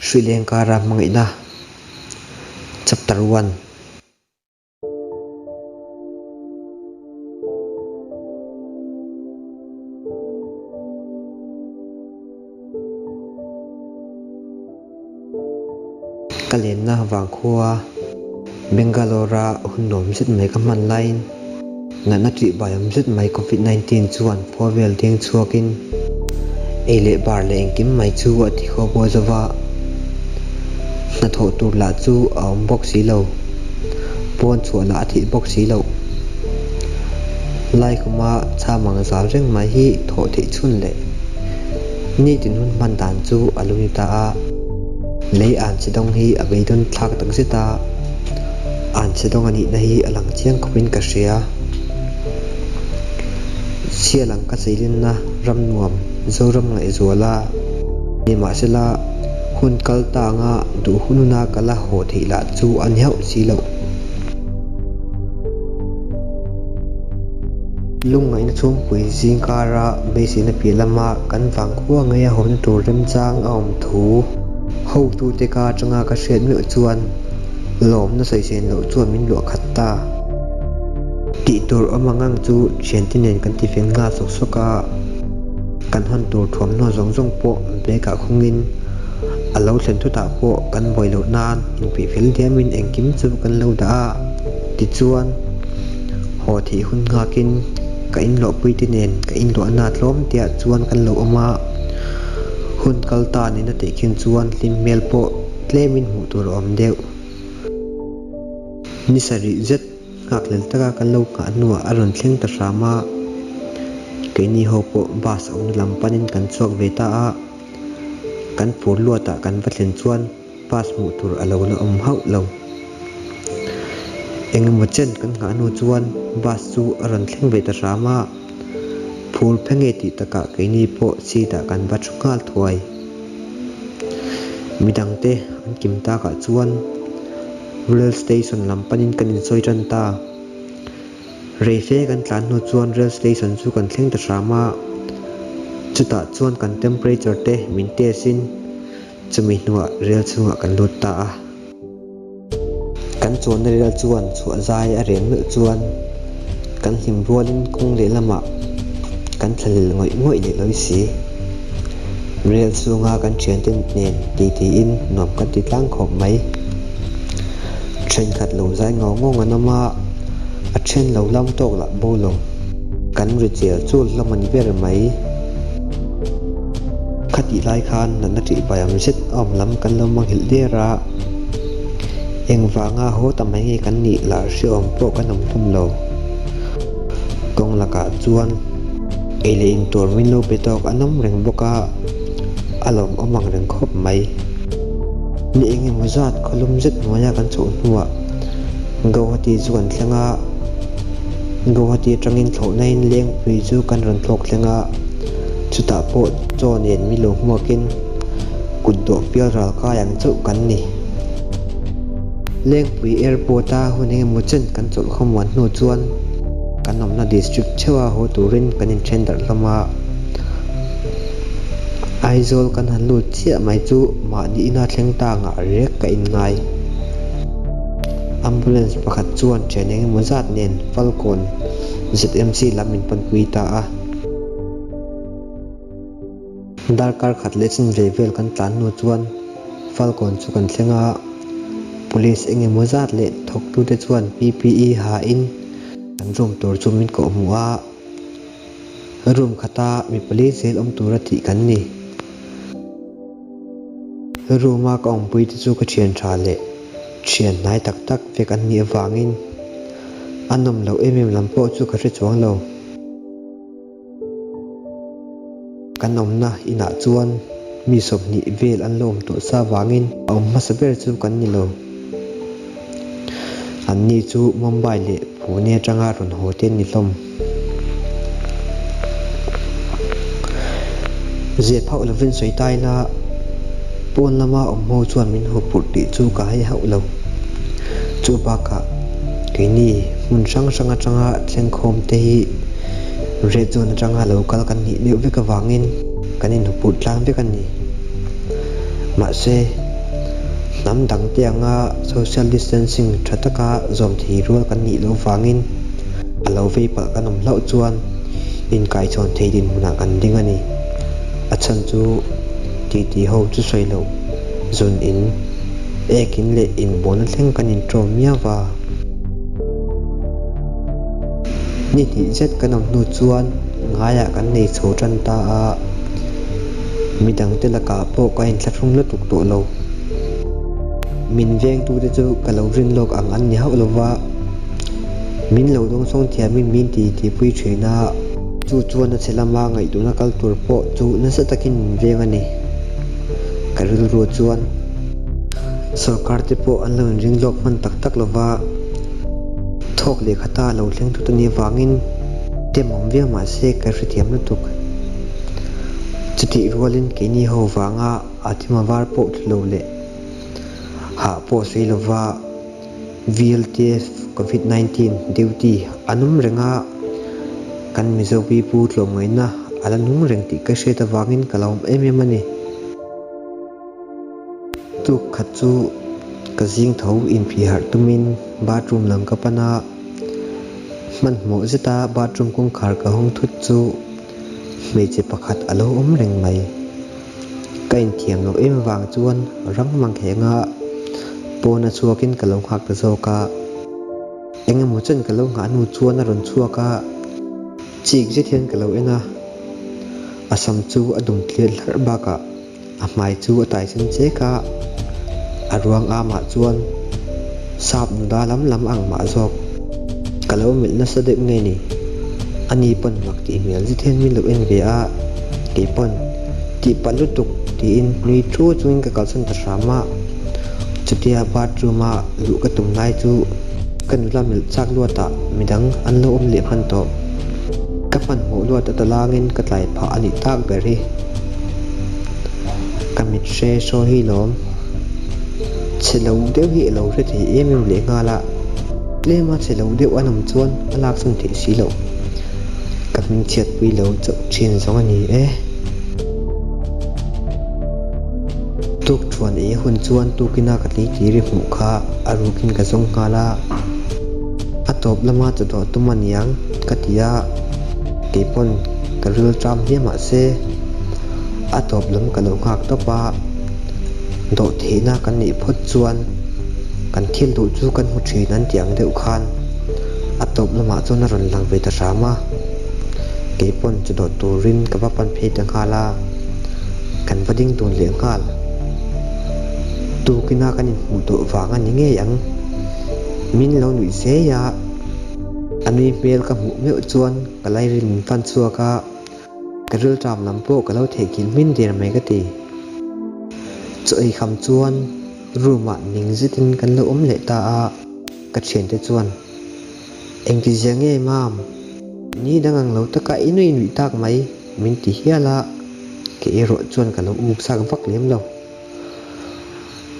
Sri Lanka ra mangina Chapter 1. Kalena Vankua Bengalora hunom sit mai kaman line na tri bayam sit mai COVID-19 chuan phovel ding chuakin ele bar le engkim mai chu ati khobo zawa na tho tur la chu aum box si lo pon chu la athi box si lo lai kuma cha mang zaw reng mai hi tho thi chun le ni tin hun man dan chu alunita a lei an chidong hi abeidon thak tak zeta an chidong ani na hi alang chiang khopin ka ria sialang ka seilin na ram nuam zoram ngai zola ni ma sela hun kal ta nga du hununa kala ho thila chu an heu si lo lung ngai na chung pui jing kara besi na pilama kan wang khuwa ngai a hon tur rem chang aum thu ho tu te ka changa ka shet mi chuan lom na sai sen lo chuan min lo khatta ti tur amangang chu chentinen kan ti feng nga sok soka kan hon tur thom no zong zong po be ka khungin alo thlen thu ta po kan boilo nan in pi fel diamin engkim chu kan lo da ti chuan ho thi hun nga kin ka in lo pui tinen ka in lo na tlom tia chuan kan lo ama hun kalta ni na te khin chuan lim mel po tlemin mu tur om deu ni sari zet ngak lel taka kan lo ka nuwa aron thleng ta rama keini ho po bas on lampanin kan chok veta a kan phur luata kan vatlen chuan pas mu tur alo na om hau lo engemaw chen kan nga nu chuan bas chu aron thleng veta rama phur phenge ti taka keini po si ta kan va thukal thuai midangte an kimta ka chuan rail station lampanin kan in soi ran ta reife kan tlan nu chuan rail station chu kan thleng ta rama chuta chuan kan temperature te min te sin chumi nuwa rail chunga kan lut ta a kan chon na rail chuan chu azai a rem nu chuan kan him rualin kung le lama kan thalil ngoi ngoi le loi si rail chunga kan thian ten nen ti in nom kan ti tlang khom mai train khat lo zai ngau ngo nganama a train lo lam tok la bolo kan ri chel chul lamani ber mai khati lai khan na ti bayam set om lam kan lo mang hil dera engwanga ho tamai nge kan ni la ri om pro kan om tum lo kong laka chuan ele in tur min lo betok anom reng boka alom omang reng khop mai ni engi muzat kholum zet noya kan chu nuwa gawhati chuan thlenga gawhati tangin thlo nain leng pui chu kan ron thlok thlenga chuta po chon yen mi lo hmuakin kuddo pial ral ka yang chu kan ni leng pui airport a hune mu chen kan chol khomwan nu chuan kanomna district chewa ho turin kanin tender lama aizol kan hanlu chia mai chu ma ni ina thleng ta nga rek ka in ngai ambulance pakhat chuan training muzat nen falcon ZMC lamin panpui ta a darkar khat lechin level kan tlan nu chuan falcon chu kan thlenga police enge muzat le thok tu te chuan PPE ha in kan room tur chumin ko muwa room khata mi police zel om tura ti kan ni ruma ka ong pui chu ka thian tha le thian nai tak tak ve kan ni awangin anom lo emem lampo chu ka ri chuang lo kanom na ina chuan mi sop ni vel an lom to sa wangin om masaber chu kan ni lo an ni chu Mumbai le Pune tanga ron hotel ni lom je phau lovin soi tai na pon lama ommo chuan min ho purti chu ka hai hau lo chu ba ka keini mun sang sanga changa thleng khom te hi re chon changa local kan ni le ve ka wangin kanin ho put tlang ve kan ni ma se nam dang tianga social distancing thataka zom thi rual kan ni lo wangin alo ve pal kanom lo chuan in kai chon theidin huna kan ding ani achan chu ti ho chu soi lo zon in ekin le in bon thleng kan in tro mia wa ni ti zet kanom nu chuan ngaya kan nei chho tan ta a midang telaka po ka in thlung la tuk to lo min veng tu te chu kalorin lok ang an ni hau lova min lo dong song thia min ti pui thina chu chuan a chelama ngai tu na kal tur po chu na sa takin veng ani karil ro chuan sarkar te po an lo ring lok man tak lova thok le khata lo thleng tu ni wangin temom ve ma se ka ri thiam na tuk chuti rolin ke ni ho wanga athima war po thlo le ha po sei lova VLTF COVID-19 duty anum renga kan mizobi pu tlomaina alanum reng ti ka she ta wangin kalom emani tu khachu ka jing tho in phi har tumin bathroom lang ka pana man mo zeta bathroom kong khar ka hong thut chu meche pakhat alo reng mai kain thiam lo em wang chuan rang mang khenga pona chuakin kalong hak ta zoka enga mo chen kalong nga nu chuan a ron chuaka chik je thian kalo ena asam chu adum thlel har ba ka a mai chu atai chen che ka arwang ama chuan sap nu da lam ang ma zok kalo mil na sa de ngai ni ani pon mak ti mel ji thian min lo en ve a ke pon ti palutuk ti in nui chu chuin ka kalsan ta sama chutia bathroom a lu ka tum nai chu kan la mil chak luata midang an lo le phan to ka pan ho luata ta langin ka tlai pha ani tak beri kamit she so hi lom chelo de hi lo re thi em le ngala le ma chelo de anam chuan alak sang thi si lo kamin chet pi lo chau chin zong ani tuk chuan hun chuan tukina ka ti ri mu kha arukin ka zong ngala atop lama chu do tuman yang katia kepon karil tram hi ma se atop lam ka lo khak to pa do thina kan ni phot chuan kan thil du chu kan hu thin an tiang deuh khan atop lama chuna ron lang ve ta sama kepon chu do turin ka ba pan phe ta khala kan vading tun le ngal tu kina kan mu to wanga ni nge yang min lo nui se ya ani mel ka mu me chuan kalai rin fan chuaka karil tram lampo kalo thekin min der mai ka ti choi kham chuan ruma ning zitin kan lo le ta a ka chen te chuan engki jange mam ni dangang lo ta ka inui tak mai min ti hiala ke ero chuan kalo up sak vak lem lo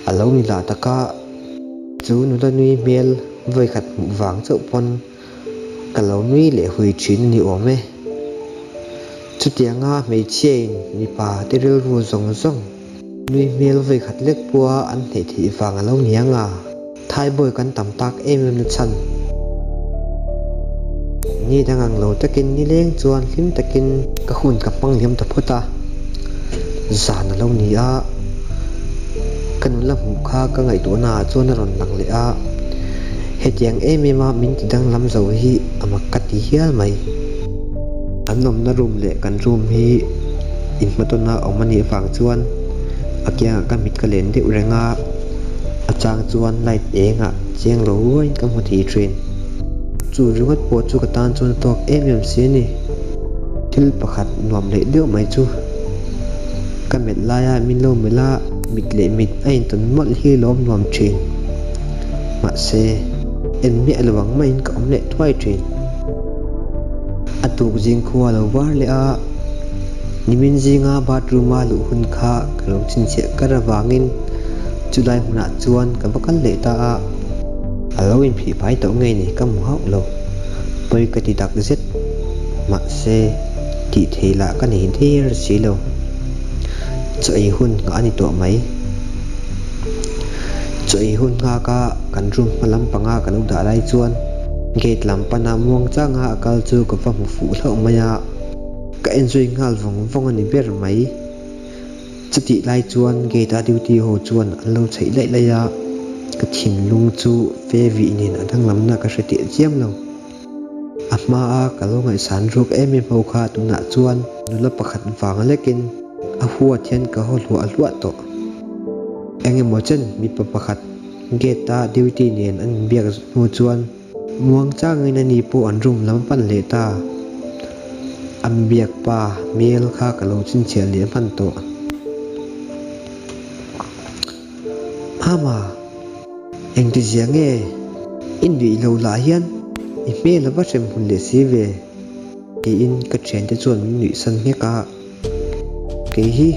alo ni la taka chu nu la nui mel voi khat wang chau pon kalo nui le hui chin ni ome chu tianga mei chen ni pa te ril ru zong nui mel voi khat lek puwa an the thi wang alo nianga thai boy kan tam tak em na chan ni dangang lo takin ni leng chuan hlim takin ka hun ka pang liam ta phota zan lo ni a kanula mukha ka ngai to na chona ron lang le a hetiang emema min tidang lam zo hi amakati hial mai anom na room le kan room hi in matona omani wang chuan akya ka mit ka len de urenga achang chuan light enga cheng lo ruin ka mu thi train chu ruat po chu ka tan chun tok mmc ni thil pakhat nuam le deu mai chu kamet laya min lo mela mit le mit ain ton mol hi lom nuam thin ma se en mi alwang main ka omle twai thin atuk jing khuwa lo war le a nimin jinga bathroom a lu hun kha kalong chin che karawangin chulai huna chuan ka bakal le ta a aloin phi pai to ngai ni kam hau lo poi ka ti dak zet ma se ti thela ka ni thir si lo chai hun nga ni to mai choi hun nga ka kan room malam panga kan da lai chuan gate lampana muang changa akal chu ka fa mu fu hlo maya ka enjoy ngal vong ani ber mai chuti lai chuan gate a duty ho chuan allo chei lai lai ya ka thin lung chu fe vi nin adang lamna ka hre ti chiam lo ama a kalo ngai san rup em ho kha tuna chuan nula pakhat wang lekin a huwa thian ka ho hlu alwa to enge mo chen mi pakhat gate ta duty nen an biak no chuan muang changai na ni po an room lam pan le ta am biak pa mel kha kalo chin chel le man to ama eng ti jiange in bi lo la hian i me la ba chem hun le si ve ti in ka chen te chuan ni san he ka ke hi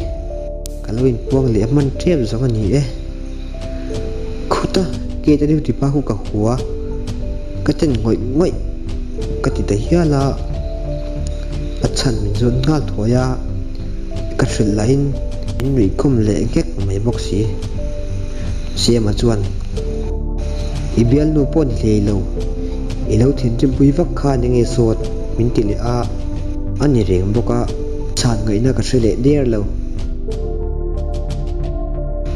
kalo in puang le man trem zong ani e khuta ke ta ti pa hu ka huwa ka chen ngoi ka ti ta hiala a chan min zon ngal thoya ka thil lain in ri kum le gek mai bok si siama chuan ibial nu pon hle lo ilo thin chim pui vak kha ni nge sot min ti le a ani reng boka chan ngai na ka thile der lo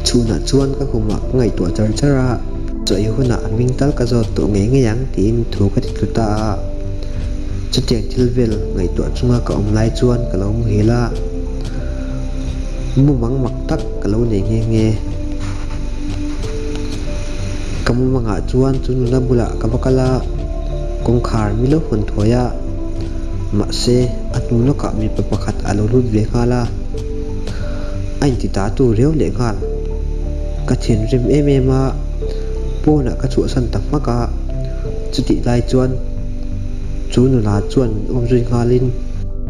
chuna chuan ka huma ngai to char chara choi huna ming tal ka zo to nge nge yang tin thu ka ti ta chutiang thilvel ngai to chunga ka om lai chuan ka lo hela mu mang mak tak ka lo ne nge nge kamu manga chuan chunu la bula ka bakala kong khar mi lo hun thoya ma se atu no ka mi pakhat alo lut ve khala ain ti ta tu reu le ngal ka thin rim em ma pona ka chu san tak ma ka chuti lai chuan chunu la chuan omjui ngalin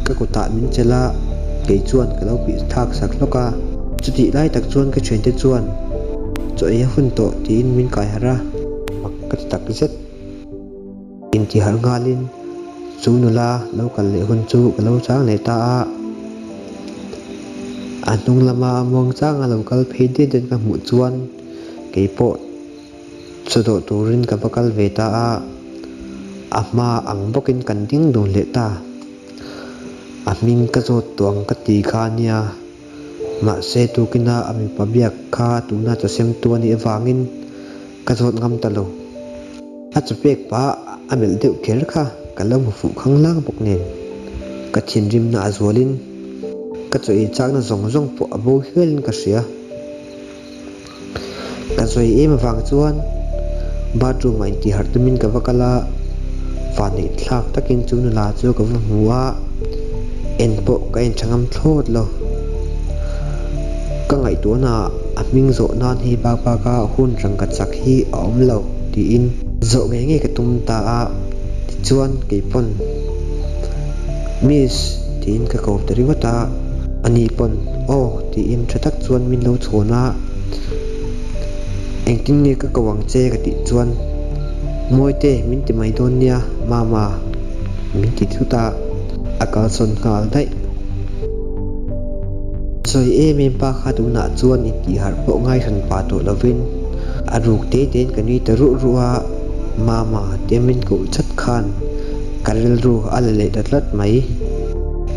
ka ko ta min chela ke chuan ka lo bi thak sak loka chuti lai tak chuan ka chen te chuan choi hun to tin min kai hara mak tak zet in ti har ngalin chunula local le hun chu kalo chang le ta anung lama mong chang a local phede den ka mu chuan ke po chodo turin ka bakal ve ta ama ang bokin kan ding do le ta aming ka zo tuang ka ti kha nia ma se tu kina ami pabiak kha tu na cha sem tu ani awangin ka zot ngam talo a chupek pa amel deu kher kha kalam fu khanglang bok nen ka thin rim na azwalin ka choi chak na zong zong po abo helin ka sia ka zoi em wang chuan bathroom mai ti har tumin ka wakala fani thlak takin chunu la chu ka huwa en po ka en changam thlot lo ka ngai to na aming zo nan hi ba ka hun rang ka chak hi om lo ti in zo nge nge ka tum ta a chuan ke pon miss tin ka ko tari wata ani pon o ti in thatak chuan min lo chhona engting ne ka kawang che ka ti chuan moite min ti mai don nia mama min ti thuta akal son kal dai choi em pa kha tu na chuan in ti har po ngai han pa to lovin aruk te ten kani taru ruwa mama temin ko chat khan karel ru alale datlat mai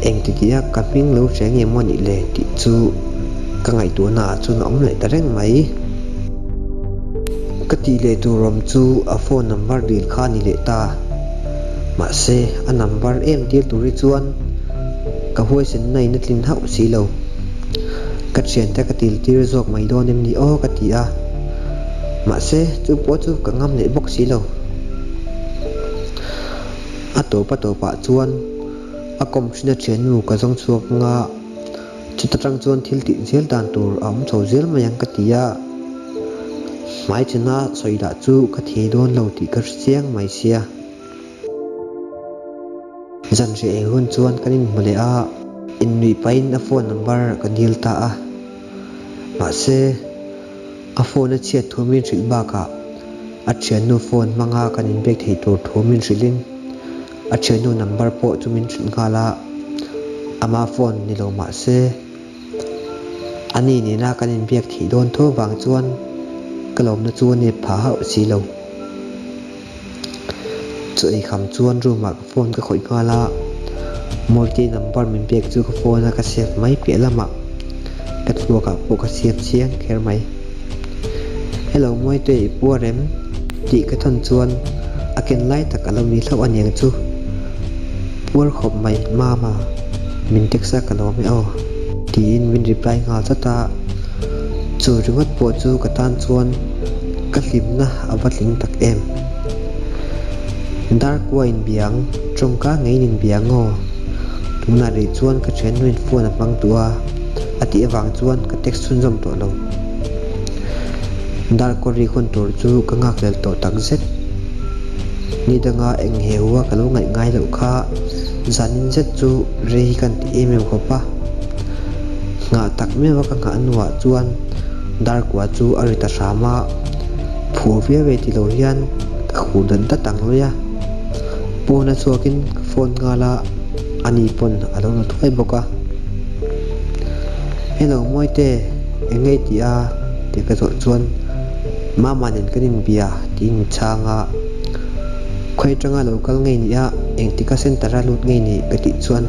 eng ti ya kaping lo cheng ye moni le ti chu ka ngai tu na chu nom le tareng mai ka ti le tu rom chu a phone number dil kha ni le ta ma se a number em dil tu ri chuan ka hoi sen nai na tlin hau si lo ka chen ta ka til tir zok mai don em ni o ka ti a ma se chu po chu ka ngam le bok si lo a to pa chuan a kom sina chen nu ka jong chuak nga chitang chuan thil ti zel dan tur am chho zel mayang ka ti a mai china soida chu ka the don lo ti ka chiang mai sia jan re hun chuan kanin mole a in nui pain a phone number ka dil ta a ma se a phone a chet thomin sil ba ka a chen nu phone manga kanin bek thei tur thomin silin a chen nu number po chumin sin khala ama phone ni lo ma se ani ni na kanin bek thei don tho wang chuan lom na chuan ni pha hau si lo chuai kham chuan room ah phone ka khoi ngala multi number min bek chu ka phone ka save mai pe lama ka thua ka pu ka save chiang kher mai hello moi te pu rem ti ka thon chuan aken lai tak alo mi thau aniang chu pur khop mai mama min teksa ka lo mi o tin min reply nga chata chu ringot po chu ka tan chuan ka hlim na abatling tak em dark wine biang trong ka ngei nin biang ngo tuna ri chuan ka chen win phone a mang tua ati awang chuan ka text sun jom to lo dark ko ri khon tur chu ka ngak lel to tak zet ni danga eng hewa ka lo ngai ngai lo kha zanin zet chu re kan ti em khopa nga tak me wa ka nga anwa chuan dark wa chu arita sama phu via ve ti lo hian ka khudan ta tang lo ya pona chuakin phone ngala ani pon alo na thoi boka hello moi te engei ti a te ka zo chuan mama nen kanin bia tin changa khoi tanga local ngei ni a eng tika center a lut ngei ni ka ti chuan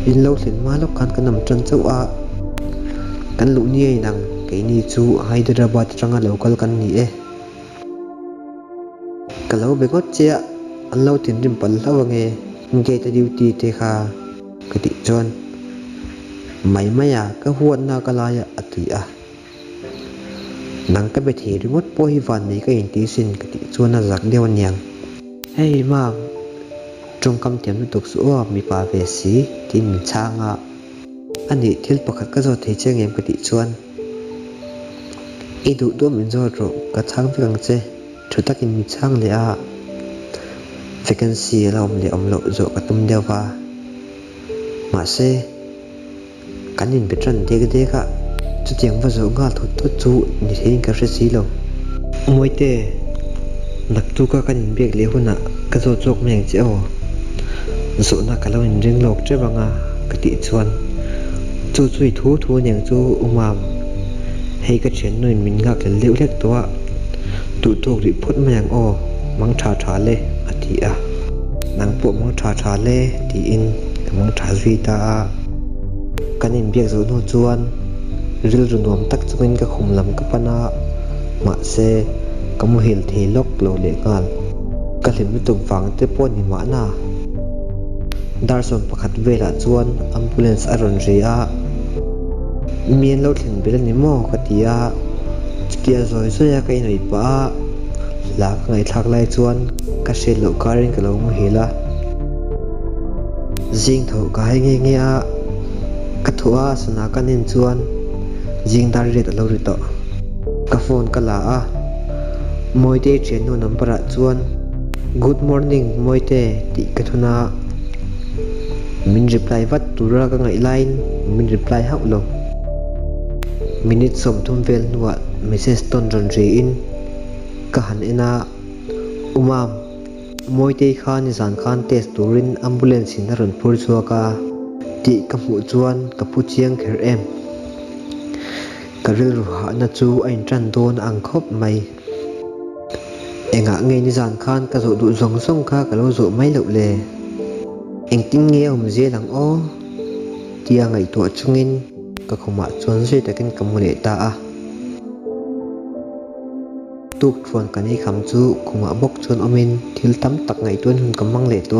in lo thlen ma lo kan kanam tran chau a kan lu ni nang ke ni chu Hyderabad tanga local kan ni e kalau begot chia an lo tin rim pal hlaw nge nge ta duty te kha ka ti chuan mai maya ka huan na ka laya ati a nang ka be the remote po hi van ni ka in ti sin ka ti chuan a zak dewan yang hey ma trong kam tiam nu tuk su a mi pa ve si tin mi changa ani thil pakhat ka zo thei cheng em ka ti chuan i du do min zo ro ka chang phang che thutakin mi chang le a vacancy la om le om lo zo ka tum dewa ma se kanin betran de ka chu tiang va zo nga thut thut chu ni thein ka si lo moi te nak tu ka kanin bek le huna ka zo chok meng che o zo na ka lo in ring lok che banga ka ti chuan chu chui thu thu nyang chu umam hei ka chen noin min ngak le leu lek to tu tok ri phut mayang o mang tha tha le ati a nang po mang tha tha le ti in mang tha zui ta a kanin bek zo no chuan ril runom tak chungin ka khumlam ka pana ma se kamu hil thei lok lo le ngal ka hlim tum wang te pon ni ma na darson pakhat vela chuan ambulance aron ria mien lo thlen bel ni mo ka tia kia zoi zoya kai noi pa la ngai thak lai chuan ka se lo karin ka lo mu hila jing tho ka hai nge a ka thua sana kanin chuan jing dar ret lo ri to ka phone ka la a moi te chen no number a chuan good morning moi te ti ka thuna min reply wat tura ka ngai line min reply hau lo minute som thum vel nuwa message ton ron re in ka han ena umam moi te khan zan khan test turin ambulance in ron phur chuaka ti ka mu chuan ka pu chiang kher em karil ru ha na chu ain tran don ang khop mai enga nge ni zan khan ka zo du zong song kha ka lo zo mai lo le eng tin nge je lang o tia ngai to chungin ka khoma chuan se takin kamule ta a tuk thon kani kham chu khoma bok chon omin thil tam tak ngai tuan hun kamang le to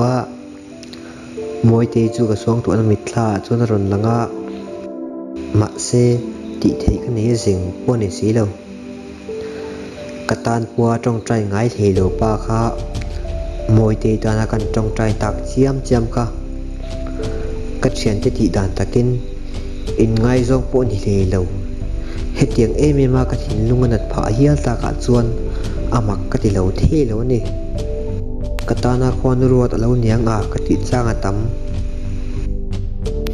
moi te chu ka song to an mitla chon ron langa ma se ti thei ka ne jing po ne si lo katan puwa trong trai ngai thei lo pa kha moi te ta na kan trong trai tak chiam ka chen te ti dan takin in ngai zong po ni le lo he tiang em ma ka thin lungan at pha hial ta ka chuan amak ka ti lo the lo ni katana khon ruat alo niang a ka ti changa tam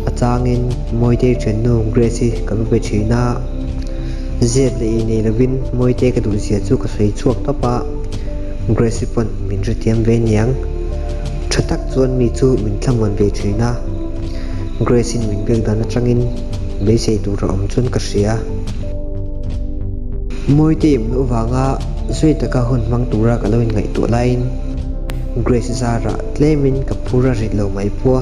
achangin moi te chen no grace ka be china zet le ni lovin moi te ka du sia chu ka sei chuak ta pa grace pon min ri tiam ve niang thatak chuan mi chu min thlamon ve china grace in min bek dan atangin be sei tu ro om chun ka sia môi tìm nụ vanga suy ta ka hun mang tura ka loin ngai tu lain Grace Zara tlemin ka pura rit lo mai pua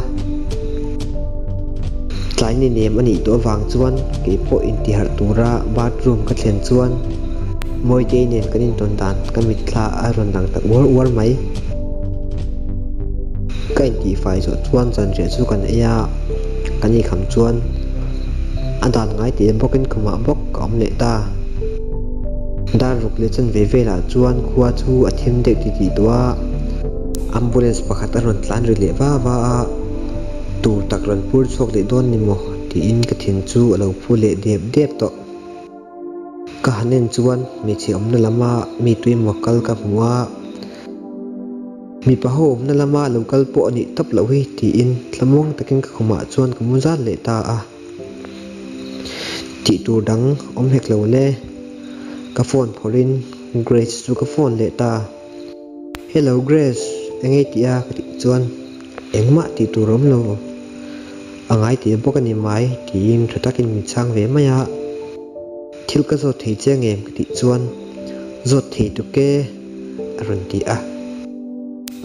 tlai ni nem ani to wang chuan ke po in ti har tura bathroom ka thlen chuan moi te nen kanin ton dan ka mit thla a ron dang tak war mai kain ti fai zo chuan chan re chu kan aya kani kham chuan adan ngai te bokin khama bok kom le ta dar ruk le chan ve ve la chuan khuwa chu athim de ti tua ambulance pakhat a ron tlan ri le wa tur tak ron pur chok le don ni mo ti in ka thin chu alo phu le dep to ka hanen chuan mi chi omna lama mi tui mokal ka hmuwa mi pa ho omna lama local po ani tap lo hi ti in tlamong takin ka khuma chuan ka mu zat le ta a ti tur dang om hek lo le ka phone phorin Grace chu ka phone le ta hello Grace engai ti a ka ti chuan engma ti turom lo angai ti bokani mai ti in thatakin mi chang ve maya thil ka zo thei cheng em ti chuan zo thei tu ke aron ti a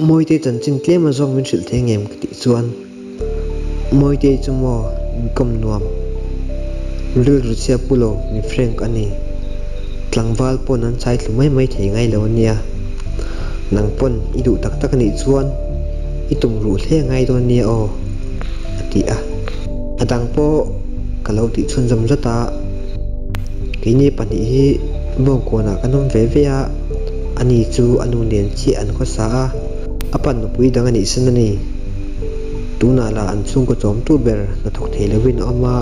moi te chan chin tlem a zong min sil theng em ti chuan moi te chumo kom nuam ril rusia pulo mi frank ani tlangwal pon an chai thlumai mai thei ngai lo nia nang pon idu tak tak ni chuan itum ru hle ngai don nia o ati a adang po kalau ti chun jam jata kini pani hi bong ko na kanom ve ve a ani chu anu nen chi an ko sa apan no pui dang ani sin ani tuna la an chung ko chom tu ber na thok thelewin ama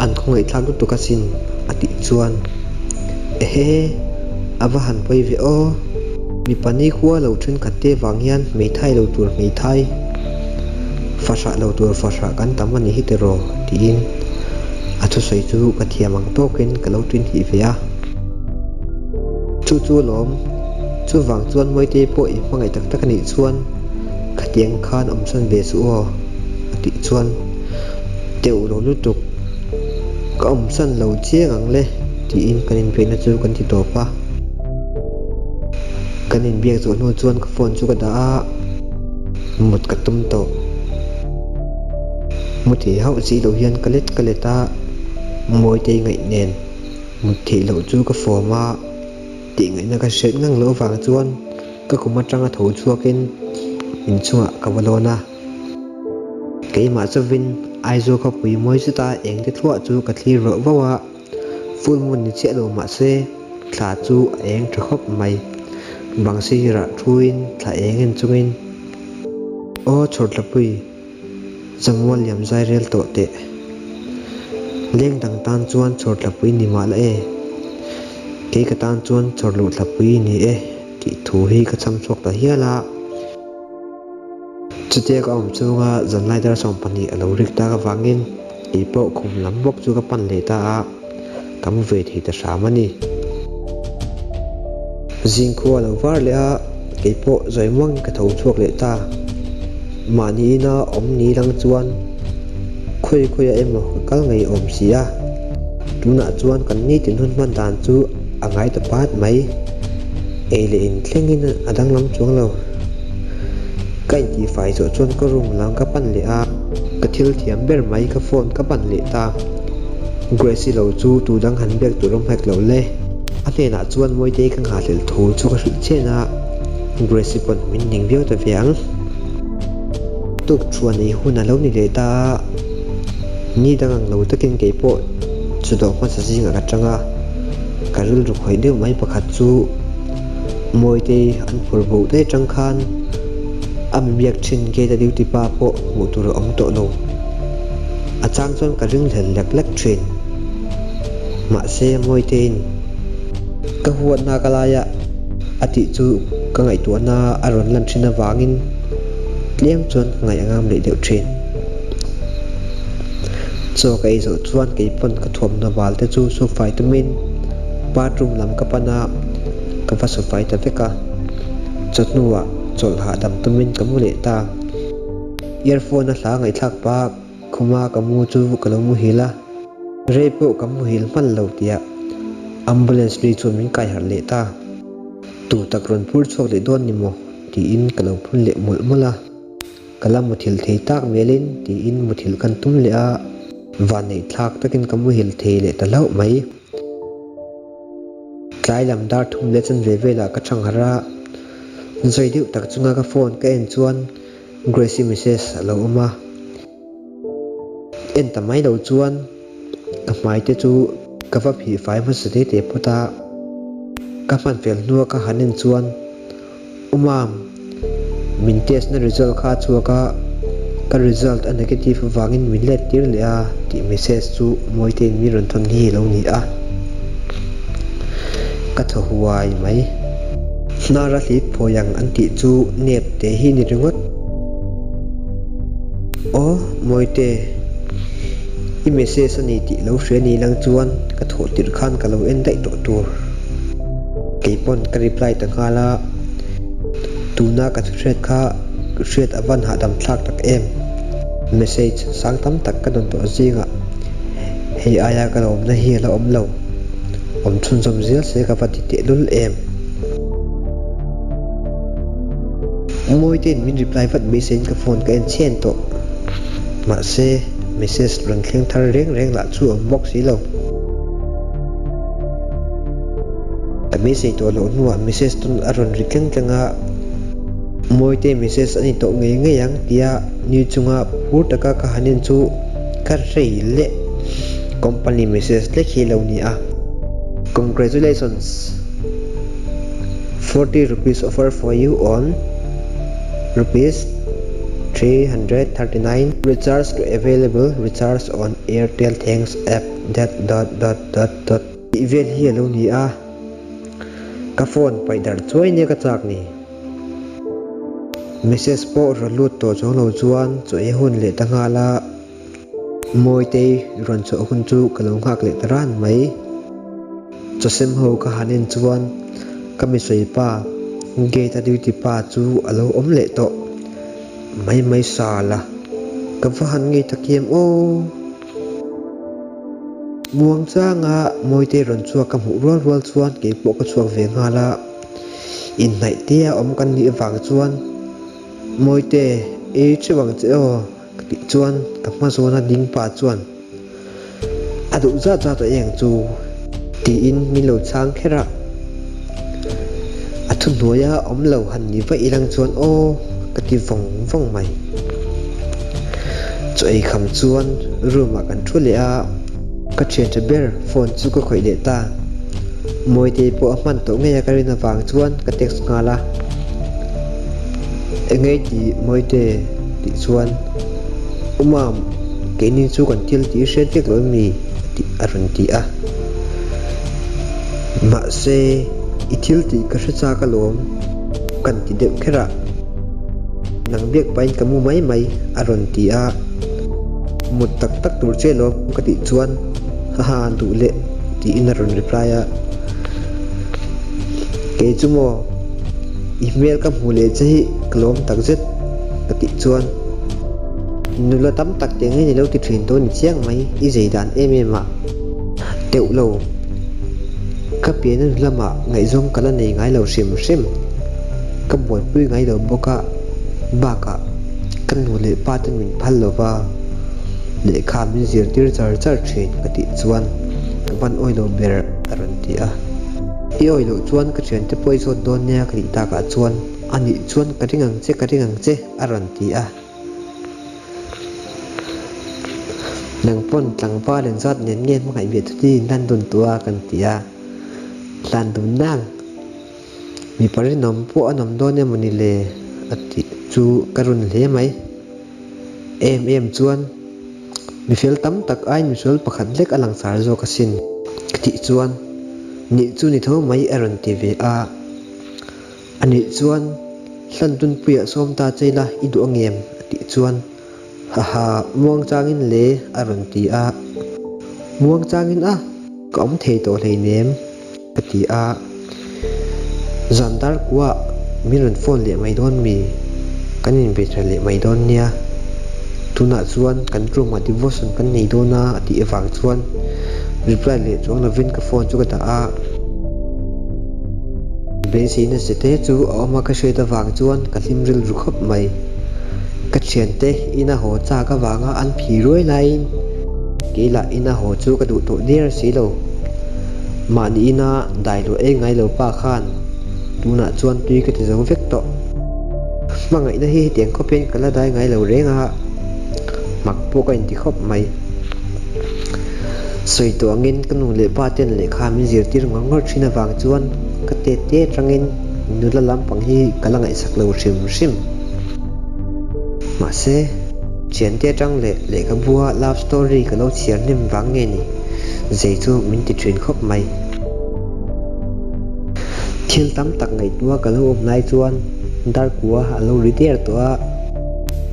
an khongai thlang tu ka sin ati chuan ehe ava han poi ve o mi pani khuwa lo thin khatte wanghian me thai lo tur me thai fasha lo tur fasha kan tamani hitero tin athu sei chu ka thiamang token ka lo twin hi ve a chu lom chu wang chuan moi te po i mangai tak tak ni chuan khatiang khan omsan ve su o ati chuan teu lo lu tuk ka omsan lo chiang le ti in kanin pe na chu kan ti to pa kanin biak zo no chuan ka phone chu ka da mut ka tum to muthi hau chi lo hian kaleta moi te ngai nen muthi lo chu ka forma ti ngai na ka set ngang lo wang chuan ka kuma tanga tho chuakin in chunga ka walona keima chawin aizo kha pui moi chu ta eng te thua chu ka thli ro wawa full moon ni che lo ma se thla chu eng thkhop mai bangsi ra thuin thla engin chungin o chhortla pui jamwal yam zai rel to te leng dang tan chuan chhortla pui ni ma la e ke ka tan chuan chhorlu thla pui ni e ti thu hi ka cham chok ta hiala chute ka om chunga zanlai dar som pani alo rik ta ka wangin i po khum lam bok chu ka pan le ta a kam ve thi ta samani jing kho alo war le a ke po zoimang ka tho chuak le ta mani na om ni lang chuan khoi a emo kal ngai om sia tuna chuan kan ni tin hun man dan chu angai ta pat mai ele in thlengin adang lam chuang lo kai ti fai zo chuan ka rum lang ka pan le a ka thil thiam ber mai ka phone ka pan le ta Grace lo chu tu dang han bek tu rom hek lo le ate na chuan moi te kang ha hlel thu chu ka hril chena Grace pon min ning biao ta viang tuk chuan ei hun a lo ni le ta ni dangang lo takin ke po chu do ma sa jinga ka tanga karil ru khoi deu mai pakhat chu moi te an phur bu te tang khan am biak thin ke ta duty pa po mu tur om to no achang chon ka ring hel lek train ma se moi ten ka huat na kalaya ati chu ka ngai tu na aron lan thina wangin tlem chon ngai angam le deu train so kai zo chuan ke pon ka thom na wal te chu so vitamin bathroom lam ka pana ka va so vitamin veka chotnuwa chol ha dam tumin kamule ta earphone na hla ngai thak pa khuma kamu chu kalomu hila repo kamu hil man lo tia ambulance ri chuan min kai har le ta tu tak ron phur chok le don ni mo ti in kalo phun le mul mula kala muthil thei tak melin ti in muthil kan tum le a van nei thak takin kamu hil thei le ta lau mai tlai lam dar thum le chan ve vela ka thang hara zoi diu tak chunga ka phone ka en chuan gracie message alo uma en tamai lo chuan ka mai te chu ka va phi fai ma se te puta ka man fel nu ka hanin chuan umam min test na result kha chu ka result a negative wangin min let tir le a ti message chu moi te mi ron thon hi lo ni a ka tho huai mai nara hlit phoyang an ti chu nep te hi ni ringot o moi te i message ani ti lo hre ni lang chuan ka tho tir khan ka lo en dai to tur keipon ka reply ta khala tuna ka thread kha thread avan ha dam thlak tak em message sang tam tak ka don to zinga hei aya ka lom na hi la om lo om chun som zel se ka pati te lul em moi ten min reply vat message ka phone ka en chen to ma se message ron thleng thar reng la chu om box hi lo ta message to lo nuwa message tun aron rikleng tanga moi te message ani to nge nge yang tia ni chunga phur taka ka hanin chu ka rei le company message le khilo ni a congratulations 40 rupees offer for you on rupees 339 recharge to available recharge on Airtel thanks app that event hi lo ni a ka phone pai dar choi ne ka chak ni message po ralut to chong lo chuan choi hun le tanga la moi te ron cho hun chu kalong hak le taran mai chosem ho ka hanin chuan kami soi pa ge ta duty pa chu alo om le to mai sala ka van ngi takiem o muang changa moi te ron chu ka mu rol chuan ke po ka chuak ve nga la in nai tia om kan ni wang chuan moi te e chiwang che o ti chuan ka ma zona ding pa chuan adu za to eng chu ti in mi lo chang khera athu noya om lo han ni va ilang chuan o ka ti vong mai choi kham chuan ruma kan thule a ka chen che ber phone chu ko khoi de ta moi te po man to nge ka rin awang chuan ka text ngala engei ti moi te ti chuan umam ke ni chu kan til ti shen tek lo mi ti arun ti a ma se itil ti ka hrecha ka lom kan ti de khera nang biak pain kamu mai aron ti a mut tak tur che lo ka ti chuan ha du le ti in aron reply a ke chumo email ka mule che klom tak zet ka ti chuan nula tam tak te ngai ni lo ti thin to ni chiang mai i zeidan ma teu lo ka pian lama ngai zong kala nei ngai lo sim ka boi pui ngai lo boka baka kan nu le patin min phal lova le kha min zir tir char thin ati chuan ban oilo ber aron ti a i oilo chuan ka chen te poison don nya kri ta ka chuan ani chuan ka ringang che aron ti a nang pon tlang pa len zat nen nge ma ngai bet ti nan dun tua kan ti a tlan dun nang mi pari nom po anom don ne mani le ati chu karun le mai em chuan mi fel tam tak ai mi sol pakhat lek alang sar zo ka sin ti chuan ni chu ni tho mai aron tv a ani chuan hlan tun puya som ta cheila idu angem ti chuan ha muang changin le aron ti a muang changin a kom thei to hlei nem ti a zandar kwa miron phone le mai don mi kanin betra le mai don nia tuna chuan kan room a devotion kan nei dona ati awang chuan reply le chuang lovin ka phone chu ka ta a besi na se te chu oma ka hre ta wang chuan ka hlim ril ru khop mai ka thian te ina ho cha ka wanga an phi roi lain kila ina ho chu ka du to dir si lo mani ina dai lo e ngai lo pa khan tuna chuan tui ka ti zo vek to mangai na hi tiang ko pen kala dai ngai lo renga mak po ka in ti khop mai soi to angin kanu le pa ten le kha mi zir tir ngor thina wang chuan ka te te tangin nula lampang hi kalangai sak lo rim ma se chian te tang le ka bua love story ka lo chiar nim wang nge ni zei chu min ti thin khop mai thil tam tak ngai tua ka lo om nai chuan dar kwa alo repair to a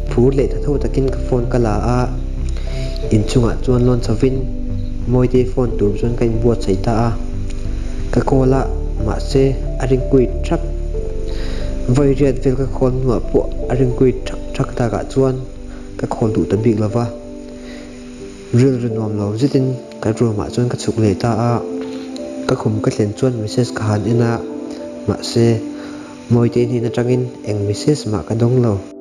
phu le tho takin ka phone kala a in chunga chuan lon chavin moi te phone tur chuan kain bua chei ta a ka kola ma se aring kui thak voi riat vel ka khol nuwa po aring kui thak ta ka chuan ka khol du ta big lova ril renom lo zitin ka ro ma chuan ka chuk le ta a ka khum ka thlen chuan message ka han ina ma se moi te ni na tangin eng message ma ka dong lo